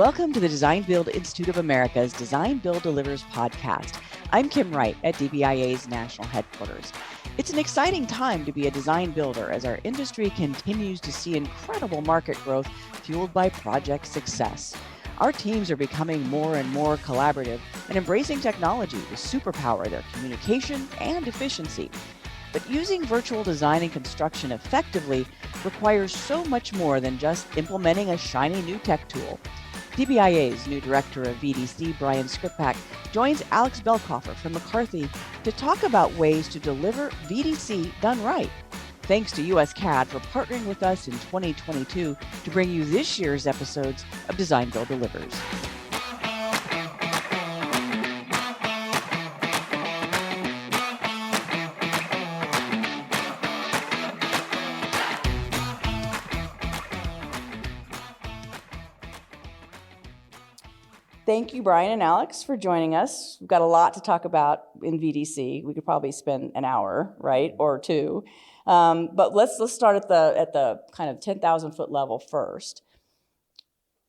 Welcome to the Design Build Institute of America's Design Build Delivers podcast. I'm Kim Wright at DBIA's national headquarters. It's an exciting time to be a design builder as our industry continues to see incredible market growth fueled by project success. Our teams are becoming more and more collaborative and embracing technology to superpower their communication and efficiency. But using virtual design and construction effectively requires so much more than just implementing a shiny new tech tool. DBIA's new director of VDC, Brian Skripak, joins Alex Belkoffer from McCarthy to talk about ways to deliver VDC done right. Thanks to US CAD for partnering with us in 2022 to bring you this year's episodes of Design Build Delivers. Thank you, Brian and Alex, for joining us. We've got a lot to talk about in VDC. We could probably spend an hour, right, or two. But let's start at the kind of 10,000 foot level first.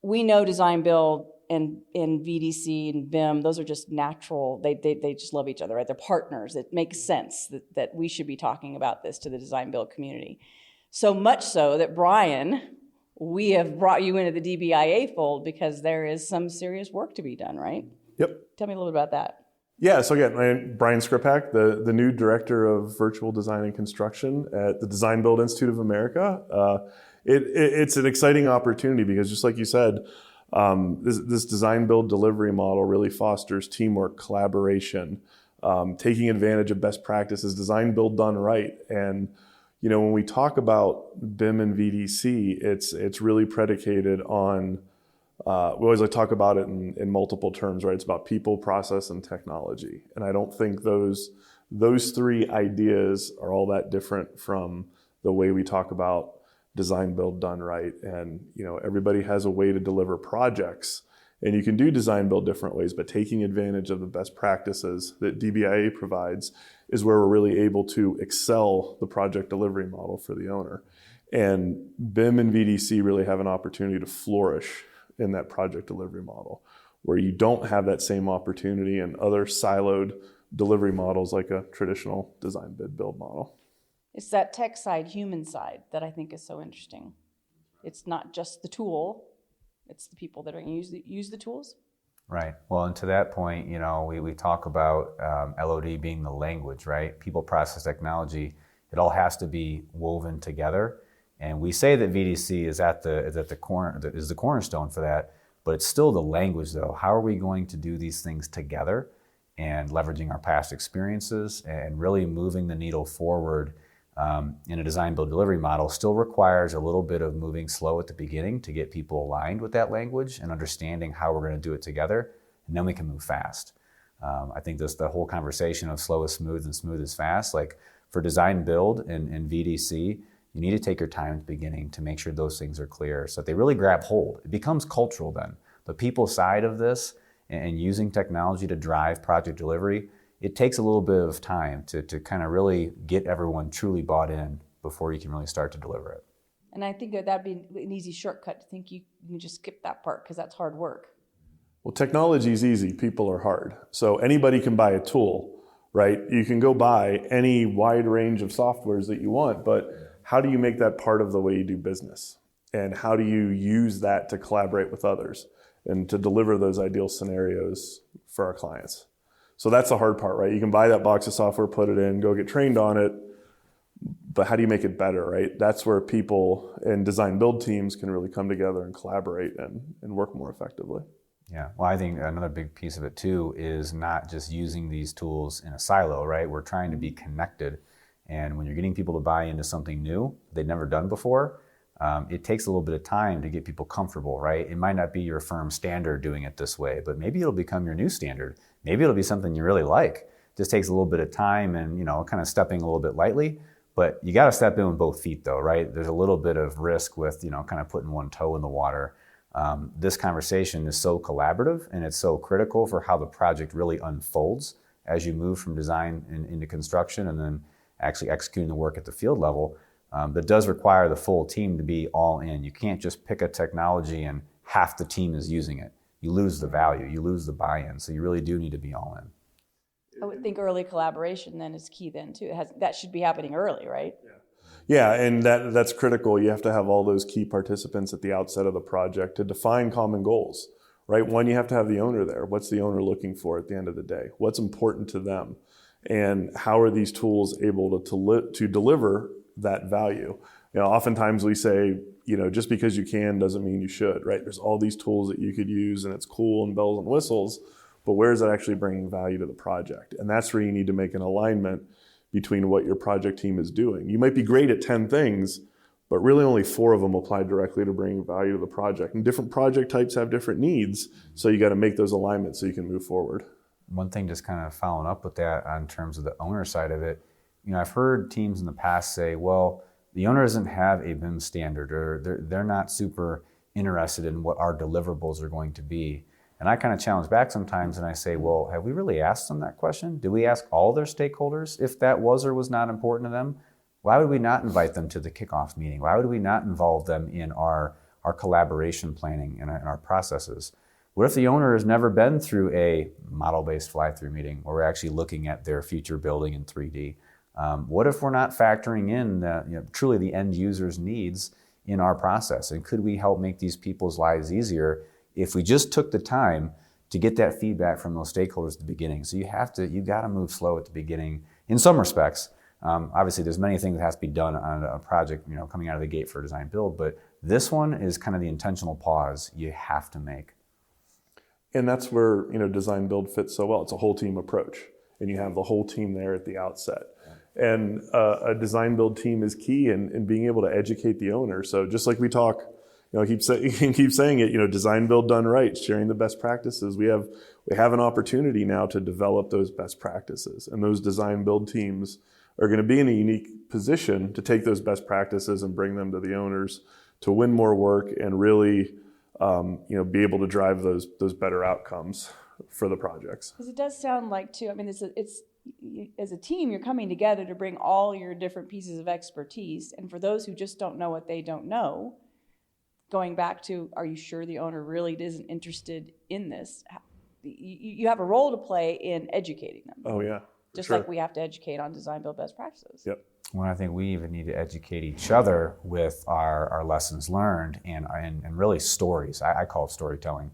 We know design build and VDC and BIM; those are just natural. They just love each other, right? They're partners. It makes sense that we should be talking about this to the design build community. So much so that Brian, we have brought you into the DBIA fold because there is some serious work to be done, right? Yep. Tell me a little bit about that. Yeah, so again, I'm Brian Skripak, the new director of virtual design and construction at the Design Build Institute of America. It's an exciting opportunity because just like you said, this design build delivery model really fosters teamwork, collaboration, taking advantage of best practices, design build done right. And you know, when we talk about BIM and VDC, it's really predicated on, we always like talk about it in multiple terms, right? It's about people, process, and technology. And I don't think those three ideas are all that different from the way we talk about design build done right. And you know, everybody has a way to deliver projects. And you can do design build different ways, but taking advantage of the best practices that DBIA provides is where we're really able to excel the project delivery model for the owner. And BIM and VDC really have an opportunity to flourish in that project delivery model, where you don't have that same opportunity in other siloed delivery models like a traditional design bid build model. It's that tech side, human side that I think is so interesting. It's not just the tool, it's the people that are going to use the tools. Right. Well, and to that point, you know, we talk about LOD being the language, right? People, process, technology. It all has to be woven together. And we say that VDC is the cornerstone for that, but it's still the language, though. How are we going to do these things together and leveraging our past experiences and really moving the needle forward in a design build delivery model still requires a little bit of moving slow at the beginning to get people aligned with that language and understanding how we're going to do it together, and then we can move fast. I think the whole conversation of slow is smooth and smooth is fast, like for design build and VDC, you need to take your time at the beginning to make sure those things are clear so that they really grab hold. It becomes cultural then. The people side of this and using technology to drive project delivery, it takes a little bit of time to kind of really get everyone truly bought in before you can really start to deliver it. And I think that'd be an easy shortcut to think you can just skip that part because that's hard work. Well, technology is easy, people are hard. So anybody can buy a tool, right? You can go buy any wide range of softwares that you want, but how do you make that part of the way you do business? And how do you use that to collaborate with others and to deliver those ideal scenarios for our clients? So that's the hard part, right? You can buy that box of software, put it in, go get trained on it, but how do you make it better, right? That's where people and design build teams can really come together and collaborate and work more effectively. Yeah, well, I think another big piece of it too is not just using these tools in a silo, right? We're trying to be connected. And when you're getting people to buy into something new they've never done before, it takes a little bit of time to get people comfortable, right? It might not be your firm standard doing it this way, but maybe it'll become your new standard. Maybe it'll be something you really like. It just takes a little bit of time and, you know, kind of stepping a little bit lightly, but you got to step in with both feet though, right? There's a little bit of risk with, you know, kind of putting one toe in the water. This conversation is so collaborative and it's so critical for how the project really unfolds as you move from design into construction and then actually executing the work at the field level. That does require the full team to be all in. You can't just pick a technology and half the team is using it. You lose the value, you lose the buy-in. So you really do need to be all in. I would think early collaboration then is key then too. That should be happening early, right? Yeah, and that's critical. You have to have all those key participants at the outset of the project to define common goals, right? One, you have to have the owner there. What's the owner looking for at the end of the day? What's important to them? And how are these tools able to deliver that value? Oftentimes we say, just because you can doesn't mean you should, right? There's all these tools that you could use and it's cool and bells and whistles, but where is it actually bringing value to the project? And that's where you need to make an alignment between what your project team is doing. You might be great at 10 things, but really only 4 of them apply directly to bringing value to the project. And different project types have different needs, so you got to make those alignments so you can move forward. One thing just kind of following up with that in terms of the owner side of it, I've heard teams in the past say, well, the owner doesn't have a BIM standard, or they're not super interested in what our deliverables are going to be. And I kind of challenge back sometimes and I say, well, have we really asked them that question? Did we ask all their stakeholders if that was or was not important to them? Why would we not invite them to the kickoff meeting? Why would we not involve them in our collaboration planning and our processes? What if the owner has never been through a model-based fly-through meeting where we're actually looking at their future building in 3D? What if we're not factoring in truly the end user's needs in our process? And could we help make these people's lives easier if we just took the time to get that feedback from those stakeholders at the beginning? So you got to move slow at the beginning in some respects. Obviously, there's many things that has to be done on a project, coming out of the gate for a design build, but this one is kind of the intentional pause you have to make. And that's where, design build fits so well. It's a whole team approach, and you have the whole team there at the outset. And a design build team is key in being able to educate the owner. So just like we talk, I keep saying it, design build done right, sharing the best practices. We have an opportunity now to develop those best practices, and those design build teams are going to be in a unique position to take those best practices and bring them to the owners to win more work and really be able to drive those better outcomes for the projects. Because it does sound like too, it's as a team, you're coming together to bring all your different pieces of expertise. And for those who just don't know what they don't know, going back to, are you sure the owner really isn't interested in this? You have a role to play in educating them. Oh yeah. Just sure. Like we have to educate on design build best practices. Yep. Well, I think we even need to educate each other with our lessons learned and really stories. I call it storytelling.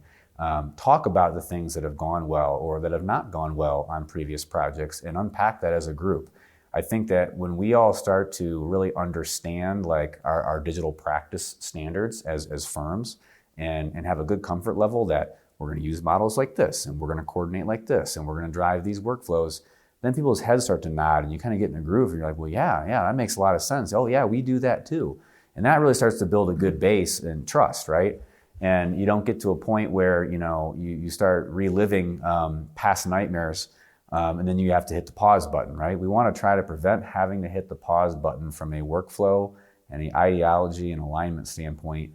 Talk about the things that have gone well or that have not gone well on previous projects and unpack that as a group. I think that when we all start to really understand our digital practice standards as firms and have a good comfort level that we're going to use models like this and we're going to coordinate like this and we're going to drive these workflows, then people's heads start to nod and you kind of get in a groove and you're like, well, yeah, that makes a lot of sense. Oh yeah, we do that too. And that really starts to build a good base and trust, right? And you don't get to a point where, you start reliving past nightmares and then you have to hit the pause button, right? We want to try to prevent having to hit the pause button from a workflow and the ideology and alignment standpoint,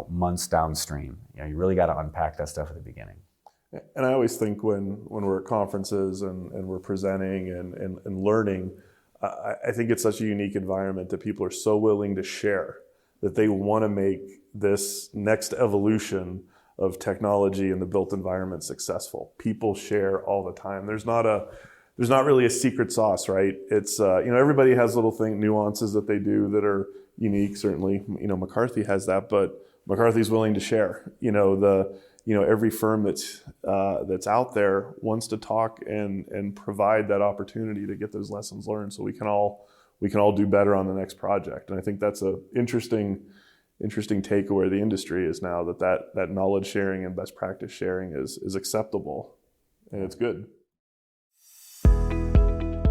months downstream. You really got to unpack that stuff at the beginning. And I always think when we're at conferences and we're presenting and learning, I think it's such a unique environment that people are so willing to share, that they want to make this next evolution of technology in the built environment successful. People share all the time. There's not really a secret sauce, right? It's everybody has little nuances that they do that are unique. Certainly, McCarthy has that, but McCarthy's willing to share. Every firm that's out there wants to talk and provide that opportunity to get those lessons learned, so we can all do better on the next project. And I think that's a interesting take where the industry is now, that knowledge sharing and best practice sharing is acceptable, and it's good.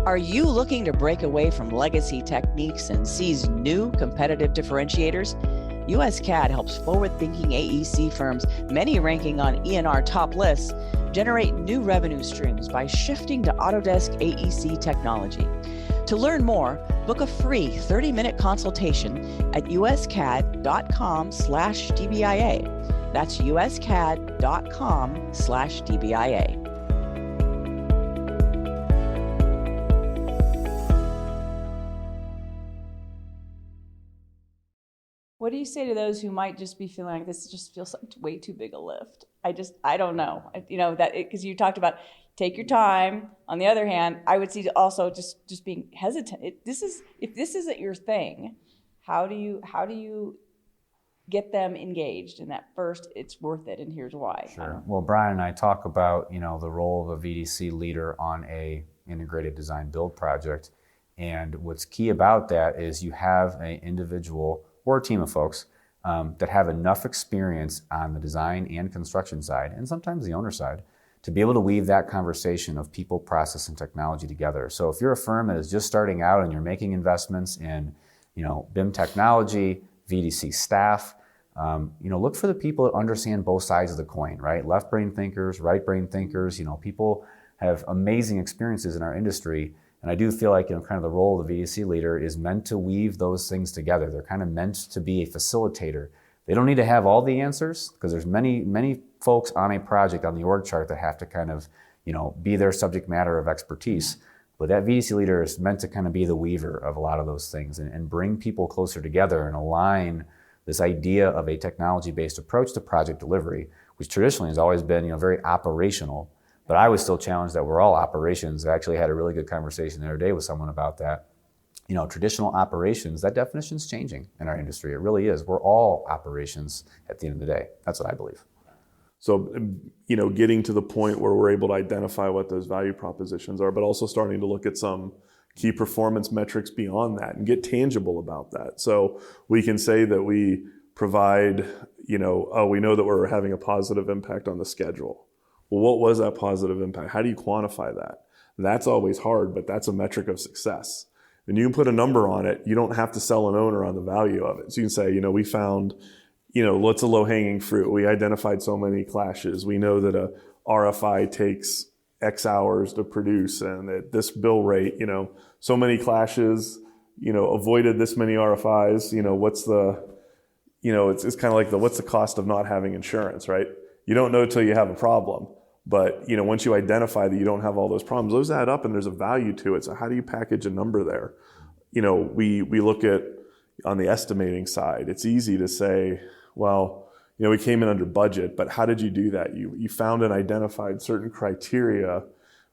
Are you looking to break away from legacy techniques and seize new competitive differentiators? US CAD helps forward-thinking AEC firms, many ranking on ENR top lists, generate new revenue streams by shifting to Autodesk AEC technology. To learn more, book a free 30-minute consultation at uscad.com/DBIA. That's uscad.com/DBIA. What do you say to those who might just be feeling like this just feels like way too big a lift? I don't know. Because you talked about take your time. On the other hand, I would see also just being hesitant. If this isn't your thing, how do you get them engaged in that first, it's worth it, and here's why? Sure. Well, Brian and I talk about, the role of a VDC leader on a integrated design build project. And what's key about that is you have an individual or a team of folks that have enough experience on the design and construction side, and sometimes the owner side, to be able to weave that conversation of people, process, and technology together. So if you're a firm that is just starting out and you're making investments in, BIM technology, VDC staff, look for the people that understand both sides of the coin, right? Left brain thinkers, right brain thinkers. People have amazing experiences in our industry. And I do feel like, kind of the role of the VDC leader is meant to weave those things together. They're kind of meant to be a facilitator. They don't need to have all the answers, because there's many folks on a project on the org chart that have to kind of, be their subject matter of expertise. But that VDC leader is meant to kind of be the weaver of a lot of those things and bring people closer together and align this idea of a technology-based approach to project delivery, which traditionally has always been, very operational. But I was still challenged that we're all operations. I actually had a really good conversation the other day with someone about that. Traditional operations, that definition's changing in our industry. It really is. We're all operations at the end of the day. That's what I believe. So, getting to the point where we're able to identify what those value propositions are, but also starting to look at some key performance metrics beyond that and get tangible about that. So we can say that we provide, we know that we're having a positive impact on the schedule. Well, what was that positive impact? How do you quantify that? That's always hard, but that's a metric of success. And you can put a number on it. You don't have to sell an owner on the value of it. So you can say, we found, what's a low-hanging fruit? We identified so many clashes. We know that a RFI takes X hours to produce, and at this bill rate, so many clashes, avoided this many RFIs. What's the, it's kind of like what's the cost of not having insurance, right? You don't know till you have a problem. But, once you identify that you don't have all those problems, those add up and there's a value to it. So how do you package a number there? We look at, on the estimating side, it's easy to say, well, we came in under budget, but how did you do that? You found and identified certain criteria,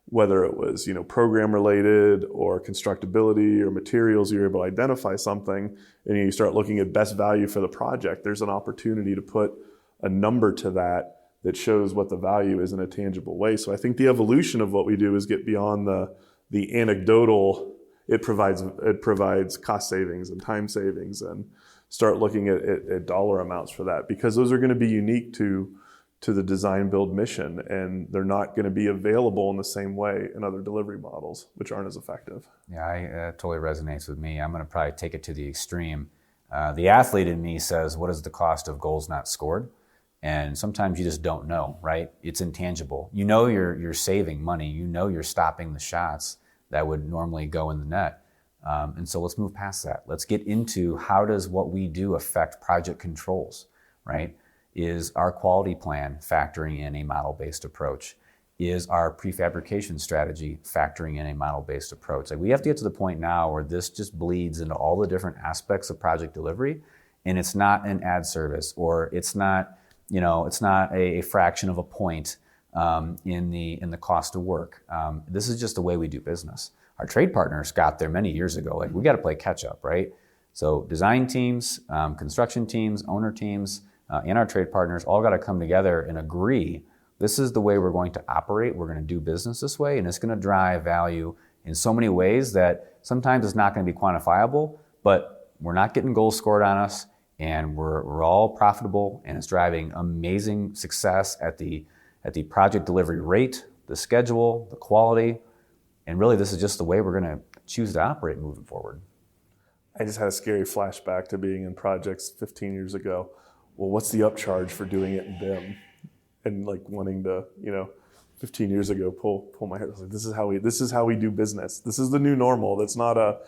whether it was, program related or constructability or materials. You're able to identify something and you start looking at best value for the project. There's an opportunity to put a number to that shows what the value is in a tangible way. So I think the evolution of what we do is get beyond the anecdotal. It provides cost savings and time savings, and start looking at dollar amounts for that, because those are going to be unique to the design build mission, and they're not going to be available in the same way in other delivery models, which aren't as effective. Yeah, totally resonates with me. I'm going to probably take it to the extreme. The athlete in me says, what is the cost of goals not scored? And sometimes you just don't know, right? It's intangible. You're saving money. You're stopping the shots that would normally go in the net. And so let's move past that. Let's get into how does what we do affect project controls, right? Is our quality plan factoring in a model-based approach? Is our prefabrication strategy factoring in a model-based approach? Like, we have to get to the point now where this just bleeds into all the different aspects of project delivery, and it's not an ad service, or it's not a fraction of a point in the cost of work. This is just the way we do business. Our trade partners got there many years ago. Like, we got to play catch up, right? So design teams, construction teams, owner teams, and our trade partners all got to come together and agree, this is the way we're going to operate. We're going to do business this way, and it's going to drive value in so many ways that sometimes it's not going to be quantifiable, but we're not getting goals scored on us, and we're all profitable, and it's driving amazing success at the project delivery rate, the schedule, the quality, and really this is just the way we're going to choose to operate moving forward. I just had a scary flashback to being in projects 15 years ago. Well, what's the upcharge for doing it in BIM? And like wanting to, 15 years ago, pull my hair. I was like, this is how we do business. This is the new normal. It's not a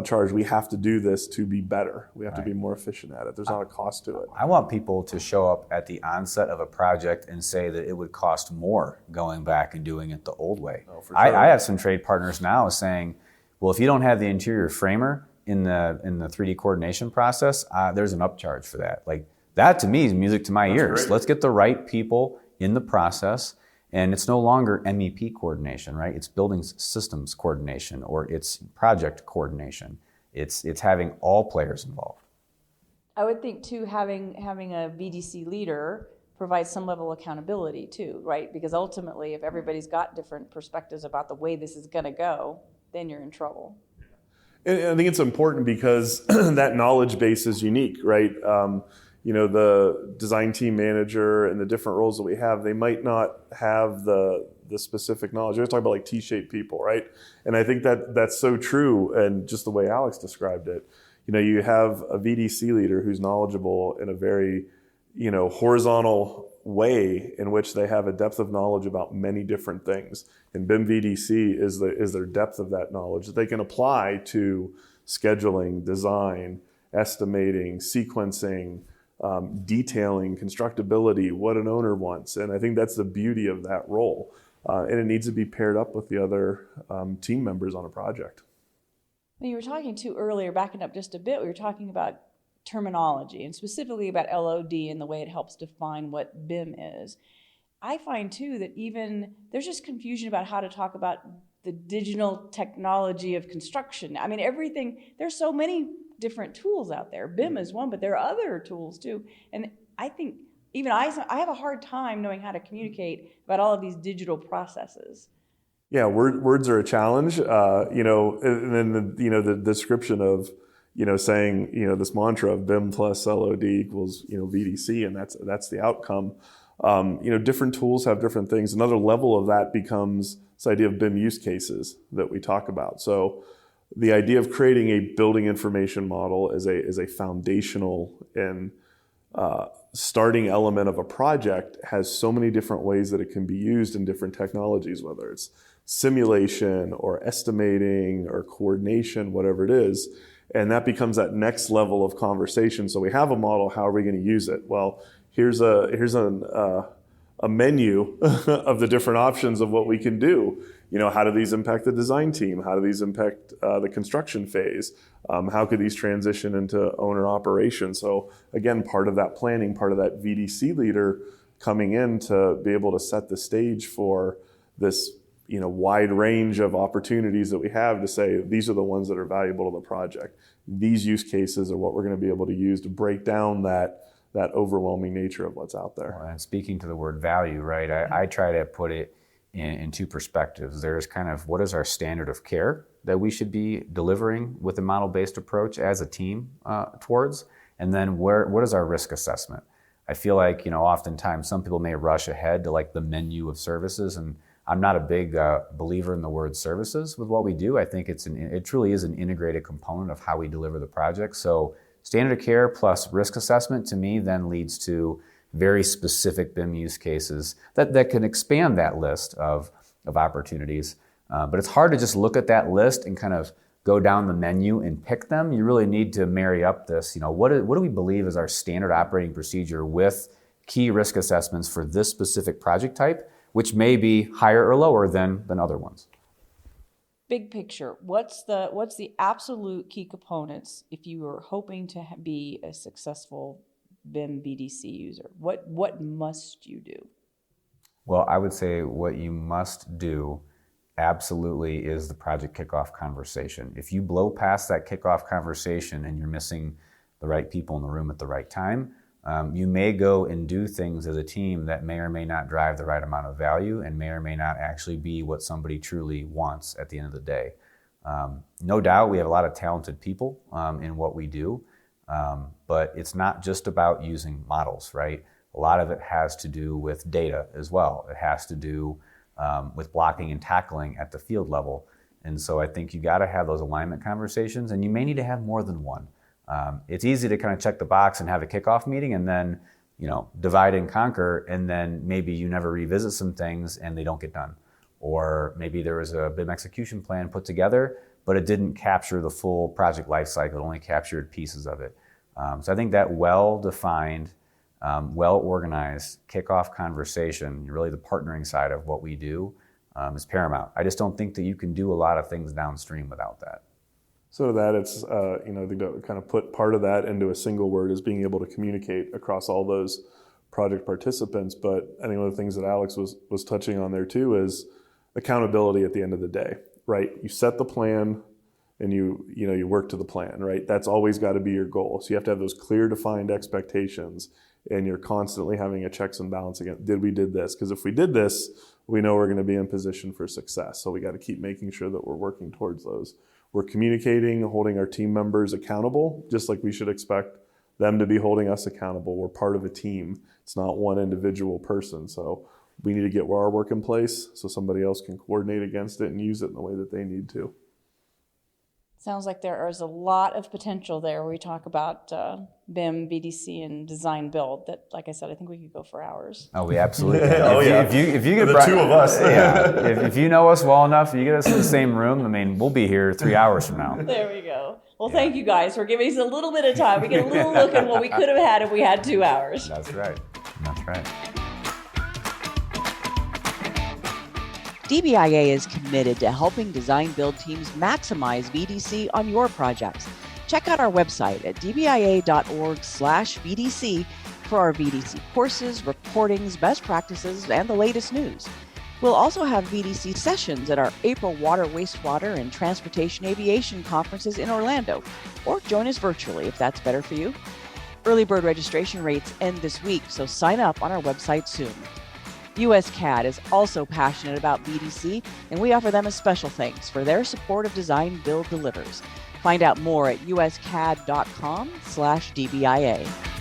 charge. We have to do this to be better. We have to be more efficient at it. There's not a cost to it. I want people to show up at the onset of a project and say that it would cost more going back and doing it the old way. Oh, for sure. I have some trade partners now saying, well, if you don't have the interior framer, in the 3D coordination process, there's an upcharge for that. Like that to me is music to my ears. Great. Let's get the right people in the process. And it's no longer MEP coordination, right? It's building systems coordination, or it's project coordination. It's having all players involved. I would think too, having a VDC leader provides some level of accountability too, right? Because ultimately, if everybody's got different perspectives about the way this is going to go, then you're in trouble. And I think it's important because that knowledge base is unique, right? The design team manager and the different roles that we have, they might not have the specific knowledge. We're talking about like T-shaped people, right? And I think that's so true, and just the way Alex described it. You have a VDC leader who's knowledgeable in a very, horizontal way in which they have a depth of knowledge about many different things. And BIM VDC is their depth of that knowledge that they can apply to scheduling, design, estimating, sequencing, detailing, constructability, what an owner wants. And I think that's the beauty of that role. And it needs to be paired up with the other team members on a project. You were talking too earlier, backing up just a bit, we were talking about terminology and specifically about LOD and the way it helps define what BIM is. I find too that even there's just confusion about how to talk about the digital technology of construction. I mean, everything, there's so many different tools out there. BIM is one, but there are other tools too. And I think even I have a hard time knowing how to communicate about all of these digital processes. Yeah, words are a challenge, and then the description of, saying, this mantra of BIM plus LOD equals, VDC, and that's the outcome. Different tools have different things. Another level of that becomes this idea of BIM use cases that we talk about. So the idea of creating a building information model is a foundational and starting element of a project has so many different ways that it can be used in different technologies, whether it's simulation or estimating or coordination, whatever it is. And that becomes that next level of conversation. So we have a model, how are we going to use it? Well, here's a menu of the different options of what we can do. How do these impact the design team? How do these impact the construction phase? How could these transition into owner operations? So again, part of that planning, part of that VDC leader coming in to be able to set the stage for this wide range of opportunities that we have to say, these are the ones that are valuable to the project. These use cases are what we're going to be able to use to break down that overwhelming nature of what's out there. Well, and speaking to the word value, right, I try to put it in two perspectives. There's kind of what is our standard of care that we should be delivering with a model-based approach as a team towards, and then what is our risk assessment? I feel like, oftentimes some people may rush ahead to like the menu of services, and I'm not a big believer in the word services with what we do. I think it truly is an integrated component of how we deliver the project. So standard of care plus risk assessment to me then leads to very specific BIM use cases that can expand that list of opportunities. But it's hard to just look at that list and kind of go down the menu and pick them. You really need to marry up this, what do we believe is our standard operating procedure with key risk assessments for this specific project type, which may be higher or lower than other ones. Big picture, what's the absolute key components if you were hoping to be a successful BIM VDC user? What must you do? Well, I would say what you must do absolutely is the project kickoff conversation. If you blow past that kickoff conversation and you're missing the right people in the room at the right time, you may go and do things as a team that may or may not drive the right amount of value and may or may not actually be what somebody truly wants at the end of the day. No doubt we have a lot of talented people in what we do, but it's not just about using models, right? A lot of it has to do with data as well. It has to do with blocking and tackling at the field level. And so I think you got to have those alignment conversations, and you may need to have more than one. It's easy to kind of check the box and have a kickoff meeting and then, divide and conquer, and then maybe you never revisit some things and they don't get done. Or maybe there was a BIM execution plan put together, but it didn't capture the full project life cycle, it only captured pieces of it. So I think that well-defined, well-organized kickoff conversation, really the partnering side of what we do, is paramount. I just don't think that you can do a lot of things downstream without that. So that it's, to kind of put part of that into a single word is being able to communicate across all those project participants. But I think one of the things that Alex was touching on there too is accountability at the end of the day, right? You set the plan and you work to the plan, right? That's always got to be your goal. So you have to have those clear defined expectations, and you're constantly having a checks and balance again. We did this? Because if we did this, we know we're going to be in position for success. So we got to keep making sure that we're working towards those. We're communicating, holding our team members accountable, just like we should expect them to be holding us accountable. We're part of a team. It's not one individual person. So we need to get our work in place so somebody else can coordinate against it and use it in the way that they need to. Sounds like there is a lot of potential there. We talk about BIM, VDC, and design build. That, like I said, I think we could go for hours. Oh, we absolutely can. If you get the two of us. If you know us well enough, you get us in the same room. I mean, we'll be here 3 hours from now. There we go. Well, thank you guys for giving us a little bit of time. We get a little look at what we could have had if we had 2 hours. That's right. That's right. DBIA is committed to helping design build teams maximize VDC on your projects. Check out our website at dbia.org/VDC for our VDC courses, reportings, best practices, and the latest news. We'll also have VDC sessions at our April Water, Wastewater, and Transportation Aviation conferences in Orlando, or join us virtually if that's better for you. Early bird registration rates end this week, so sign up on our website soon. US CAD is also passionate about VDC, and we offer them a special thanks for their support of Design Build Delivers. Find out more at uscad.com/DBIA.